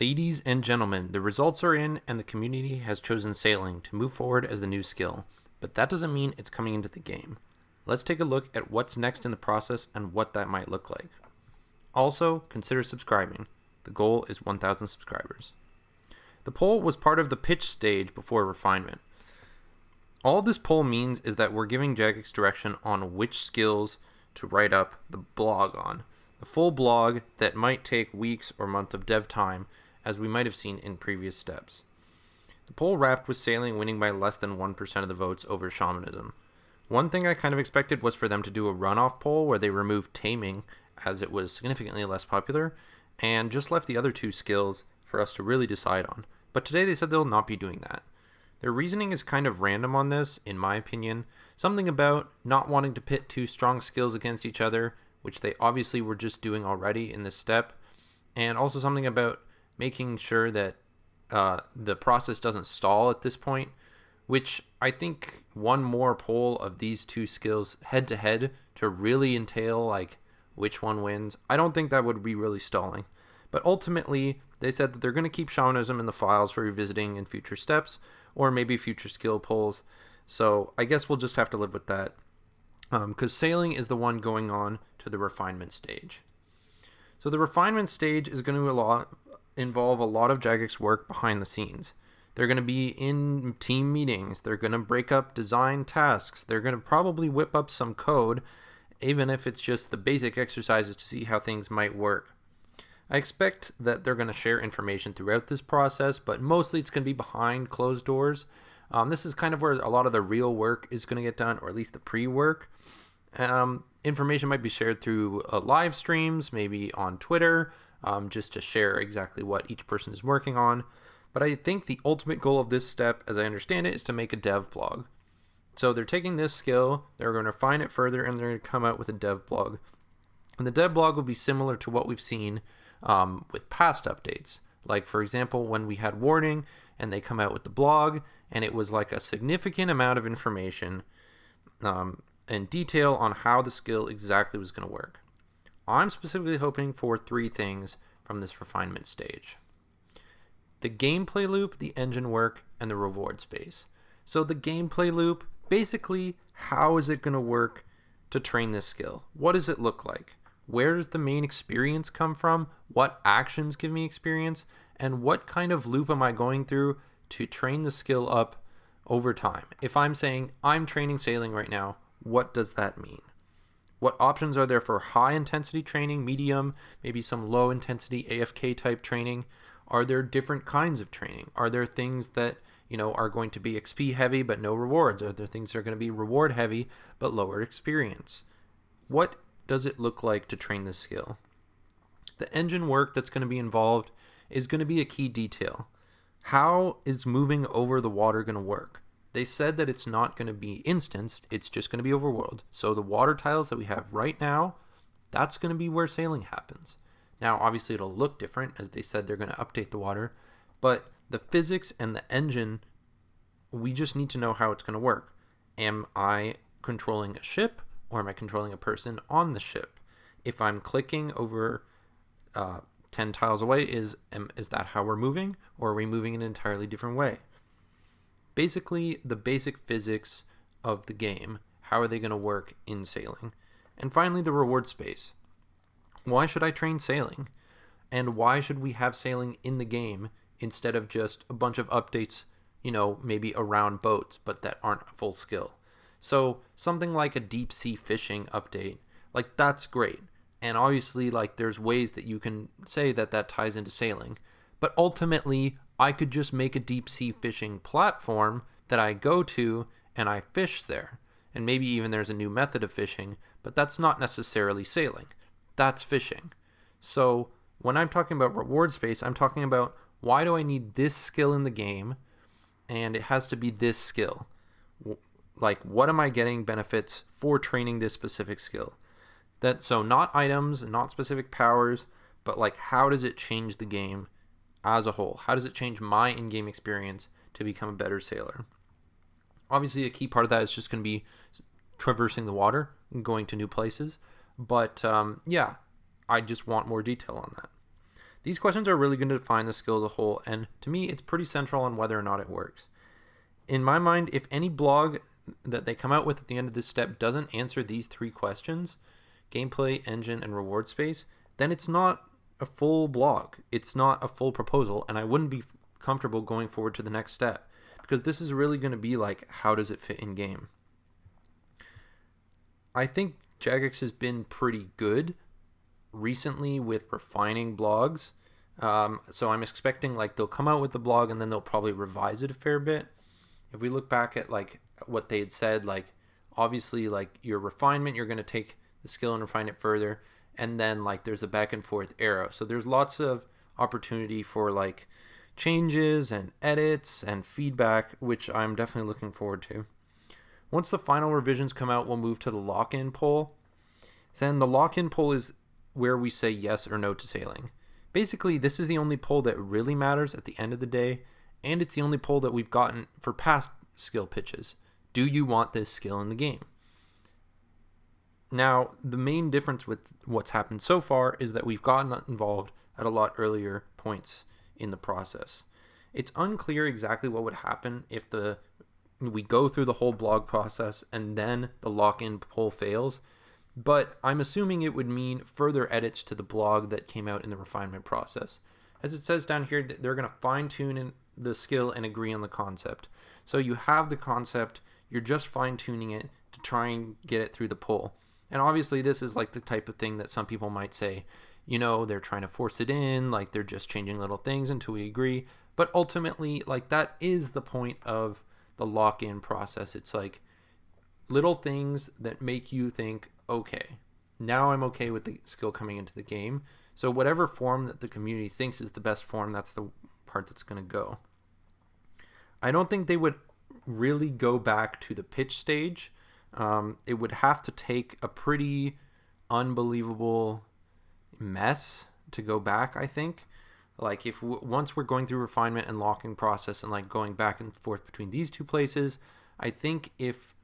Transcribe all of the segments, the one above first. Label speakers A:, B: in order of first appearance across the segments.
A: Ladies and gentlemen, the results are in and the community has chosen sailing to move forward as the new skill, but that doesn't mean it's coming into the game. Let's take a look at what's next in the process and what that might look like. Also, consider subscribing. The goal is 1,000 subscribers. The poll was part of the pitch stage before refinement. All this poll means is that we're giving Jagex direction on which skills to write up the blog on. The full blog that might take weeks or months of dev time, as we might have seen in previous steps. The poll wrapped with sailing winning by less than 1% of the votes over shamanism. One thing I kind of expected was for them to do a runoff poll where they removed taming, as it was significantly less popular, and just left the other two skills for us to really decide on. But today they said they'll not be doing that. Their reasoning is kind of random on this, in my opinion. Something about not wanting to pit two strong skills against each other, which they obviously were just doing already in this step, and also something about making sure that the process doesn't stall at this point, which I think one more poll of these two skills head-to-head to really entail like which one wins, I don't think that would be really stalling. But ultimately, they said that they're going to keep shamanism in the files for revisiting in future steps, or maybe future skill polls. So I guess we'll just have to live with that, because sailing is the one going on to the refinement stage. So the refinement stage is going to involve a lot of Jagex work behind the scenes. They're going to be in team meetings. They're going to break up design tasks. They're going to probably whip up some code, even if it's just the basic exercises to see how things might work. I expect that they're going to share information throughout this process, but mostly it's going to be behind closed doors. This is kind of where a lot of the real work is going to get done, or at least the pre-work. Information might be shared through live streams, maybe on Twitter, just to share exactly what each person is working on. But I think the ultimate goal of this step, as I understand it, is to make a dev blog. So they're taking this skill, they're going to refine it further, and they're going to come out with a dev blog. And the dev blog will be similar to what we've seen with past updates. Like, for example, when we had warning and they come out with the blog, and it was like a significant amount of information and detail on how the skill exactly was going to work. I'm specifically hoping for three things from this refinement stage: the gameplay loop, the engine work, and the reward space. So the gameplay loop, basically, how is it going to work to train this skill? What does it look like? Where does the main experience come from? What actions give me experience? And what kind of loop am I going through to train the skill up over time? If I'm saying I'm training sailing right now, what does that mean? What options are there for high intensity training, medium, maybe some low intensity AFK type training? Are there different kinds of training? Are there things that, are going to be XP heavy but no rewards? Are there things that are going to be reward heavy but lower experience? What does it look like to train this skill? The engine work that's going to be involved is going to be a key detail. How is moving over the water going to work? They said that it's not going to be instanced, it's just going to be overworld. So the water tiles that we have right now, that's going to be where sailing happens. Now, obviously it'll look different, as they said they're going to update the water, but the physics and the engine, we just need to know how it's going to work. Am I controlling a ship, or am I controlling a person on the ship? If I'm clicking over 10 tiles away, is that how we're moving, or are we moving in an entirely different way? Basically, the basic physics of the game. How are they going to work in sailing? And finally, the reward space. Why should I train sailing? And why should we have sailing in the game instead of just a bunch of updates, maybe around boats, but that aren't a full skill? So something like a deep sea fishing update, like that's great. And obviously, like, there's ways that you can say that ties into sailing. But ultimately, I could just make a deep sea fishing platform that I go to and I fish there. And maybe even there's a new method of fishing, but that's not necessarily sailing. That's fishing. So when I'm talking about reward space, I'm talking about why do I need this skill in the game, and it has to be this skill. Like, what am I getting benefits for training this specific skill? So not items, not specific powers, but like, how does it change the game as a whole? How does it change my in-game experience to become a better sailor? Obviously, a key part of that is just going to be traversing the water and going to new places. But yeah, I just want more detail on that. These questions are really going to define the skill as a whole, and to me, it's pretty central on whether or not it works. In my mind, if any blog that they come out with at the end of this step doesn't answer these 3 questions, gameplay, engine, and reward space, then it's not a full blog. It's not a full proposal, and I wouldn't be comfortable going forward to the next step, because this is really going to be like, how does it fit in game? I think Jagex has been pretty good recently with refining blogs. So I'm expecting like they'll come out with the blog and then they'll probably revise it a fair bit. If we look back at like what they had said, like obviously like your refinement, you're going to take the skill and refine it further. And then like there's a back and forth arrow. So there's lots of opportunity for like changes and edits and feedback, which I'm definitely looking forward to. Once the final revisions come out, we'll move to the lock-in poll. Then the lock-in poll is where we say yes or no to sailing. Basically, this is the only poll that really matters at the end of the day, and it's the only poll that we've gotten for past skill pitches. Do you want this skill in the game? Now, the main difference with what's happened so far is that we've gotten involved at a lot earlier points in the process. It's unclear exactly what would happen if we go through the whole blog process and then the lock-in poll fails. But I'm assuming it would mean further edits to the blog that came out in the refinement process. As it says down here, they're going to fine-tune the skill and agree on the concept. So you have the concept, you're just fine-tuning it to try and get it through the poll. And obviously this is like the type of thing that some people might say, they're trying to force it in, like they're just changing little things until we agree. But ultimately, like that is the point of the lock-in process. It's like little things that make you think, okay, now I'm okay with the skill coming into the game. So whatever form that the community thinks is the best form, that's the part that's going to go. I don't think they would really go back to the pitch stage. It would have to take a pretty unbelievable mess to go back, I think. Like if once we're going through refinement and locking process and like going back and forth between these 2 places, I think if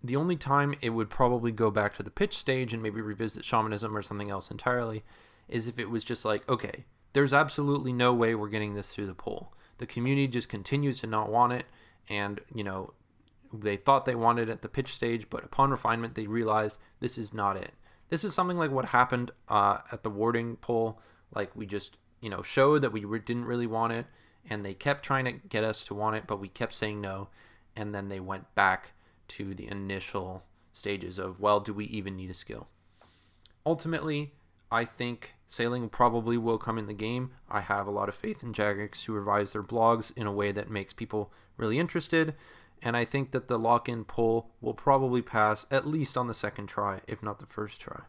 A: the only time it would probably go back to the pitch stage and maybe revisit shamanism or something else entirely is if it was just like, okay, there's absolutely no way we're getting this through the poll. The community just continues to not want it, and they thought they wanted it at the pitch stage, but upon refinement they realized this is not it. This is something like what happened at the warding poll. Like we just showed that we didn't really want it, and they kept trying to get us to want it, but we kept saying no, and then they went back to the initial stages of, well, do we even need a skill? Ultimately, I think sailing probably will come in the game. I have a lot of faith in Jagex, who revise their blogs in a way that makes people really interested, and I think that the lock-in poll will probably pass at least on the second try, if not the first try.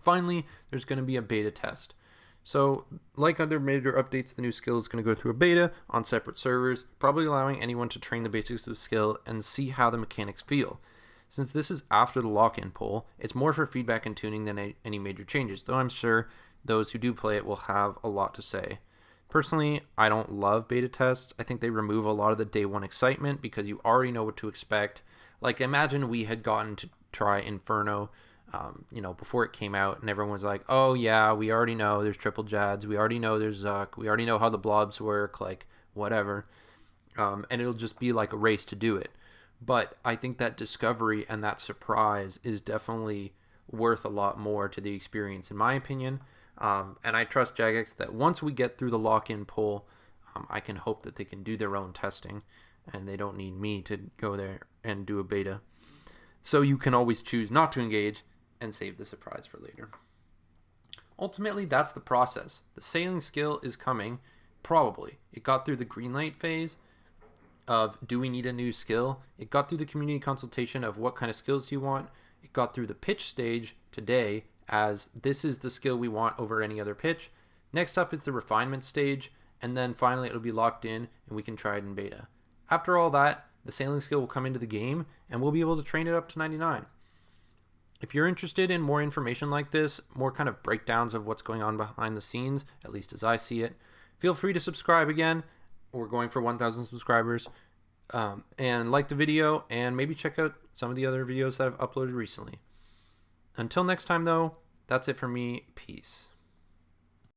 A: Finally, there's going to be a beta test. So, like other major updates, the new skill is going to go through a beta on separate servers, probably allowing anyone to train the basics of the skill and see how the mechanics feel. Since this is after the lock-in poll, it's more for feedback and tuning than any major changes, though I'm sure those who do play it will have a lot to say. Personally, I don't love beta tests. I think they remove a lot of the day one excitement because you already know what to expect. Like, imagine we had gotten to try Inferno before it came out, and everyone was like, oh yeah, we already know there's triple Jads, we already know there's Zuck, we already know how the blobs work, like whatever, and it'll just be like a race to do it. But I think that discovery and that surprise is definitely worth a lot more to the experience, in my opinion. And I trust Jagex that once we get through the lock-in poll, I can hope that they can do their own testing, and they don't need me to go there and do a beta. So you can always choose not to engage and save the surprise for later. Ultimately, that's the process. The sailing skill is coming, probably. It got through the green light phase of, do we need a new skill? It got through the community consultation of, what kind of skills do you want? It got through the pitch stage today as, this is the skill we want over any other pitch. Next up is the refinement stage, and then finally it'll be locked in and we can try it in beta. After all that, the sailing skill will come into the game and we'll be able to train it up to 99. If you're interested in more information like this, more kind of breakdowns of what's going on behind the scenes, at least as I see it, feel free to subscribe again. We're going for 1,000 subscribers. And like the video, and maybe check out some of the other videos that I've uploaded recently. Until next time, though, that's it for me. Peace.